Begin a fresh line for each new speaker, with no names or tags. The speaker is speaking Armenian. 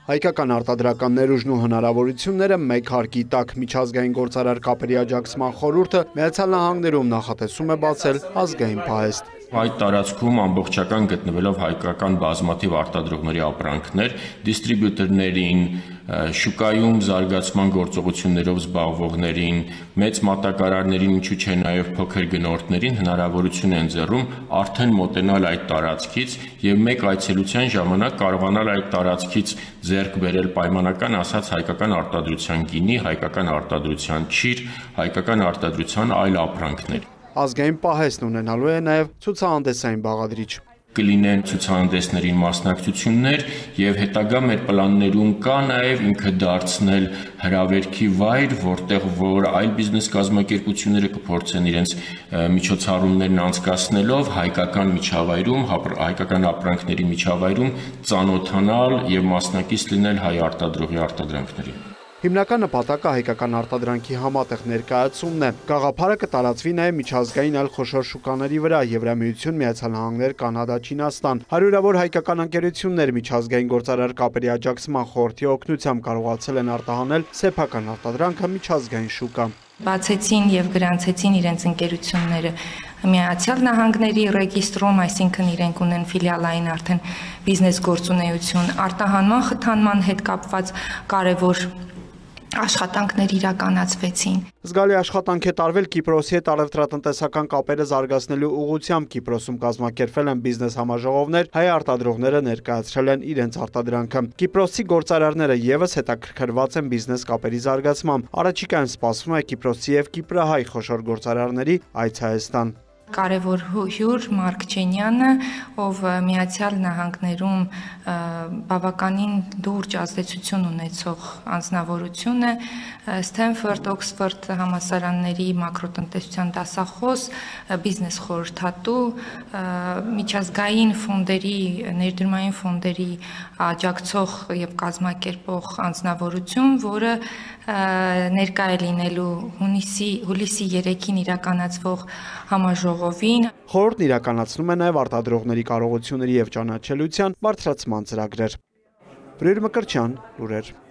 Հայկական արտադրական ներուժն ու հնարավորությունները մեկ հարկի տակ միջազգային գործարար կապերի աջակցման խորհուրդը Միացյալ Նահանգներում նախատեսում է բացել ազգային պահեստ։
Այդ տարածքում ամբողջական գտնվելով հայկական բազմաթիվ արտադրողների ապրանքներ, դիստրիբյուտորներին, շուկայում զարգացման գործողություններով զբաղվողներին, մեծ մատակարարներին, ինչու չէ նաև փոքր գնորդներին հնարավորություն են ընձեռում արդեն մոտենալ այդ տարածքից եւ մեկ այցելության ժամանակ կարողանալ այդ տարածքից ձեռք բերել պայմանական ասած հայկական արտադրության գինի, հայկական արտադրության չիր, հայկական արտադրության այլ ապրանքներ։
Ազգային պահեստն ունենալու է նաև ցուցահանդեսային բաղադրիչ։
Կլինեն ցուցահանդեսներին մասնակցություններ եւ հետագա մեր պլաններում կա նաեւ ինքը դարձնել հրավերքի վայր, որ այլ բիզնես կազմակերպությունները կփորձեն իրենց միջոցառումներն անցկացնելով հայկական միջավայրում, հայկական ապրանքների միջավայրում ծանոթանալ եւ մասնակից լինել հայ արտադրողի արտադրանքներին։
Հիմնական նպատակը հայկական արտադրանքի համատեղ ներկայացումն է։ Գաղափարը կտարածվի նաև միջազգային այլ խոշոր շուկաների վրա՝ Եվրամիություն, Միացյալ Նահանգներ, Կանադա, Չինաստան։ Հարյուրավոր հայկական ընկերություններ միջազգային գործարար կապերի աջակցման խորհրդի օգնությամբ կարողացել են արտահանել սեփական արտադրանքը միջազգային շուկա։
Բացեցին եւ գրանցեցին իրենց ընկերությունները Միացյալ Նահանգների ռեգիստրում, այսինքն իրենք ունեն ֆիլիալային արդեն բիզնես գործունեություն, արտահանման խթանման հետ կապված կարևոր աշխատանքներ իրականացվեցին։
Զգալի աշխատանք է տարվել Կիպրոսի հետ առևտրատնտեսական կապերը զարգացնելու ուղղությամբ։ Կիպրոսում կազմակերպվել են բիզնես համաժողովներ, հայ արտադրողները ներկայացրել են իրենց արտադրանքը։ Կիպրոսի գործարարները եւս հետաքրքրված են բիզնես կապերի զարգացմամբ։ Առաջիկայում սպասվում է Կիպրոսի եւ կիպրահայ խոշոր գործարարների այց Հայաստան։
Կարևոր հյուր Մարկ Չենյանը, ով Միացյալ Նահանգներում բավականին լուրջ ազդեցություն ունեցող անձնավորություն է, Սթենֆորդ, Օքսֆորդ համալսարանների մակրոտնտեսության դասախոս, բիզնես խորհրդատու, միջազգային ֆոնդերի, ներդրումային ֆոնդերի աջակցող եւ կազմակերպող անձնավորություն, որը ներկա է լինելու հուլիսի 3-ին իրականացվող համաժողովին։
Խորհուրդն իրականացնում է նաև արտադրողների կարողությունների եւ ճանաչելիության բարձրացման ծրագրեր։ Բրիր Մկրտչյան, լուրեր։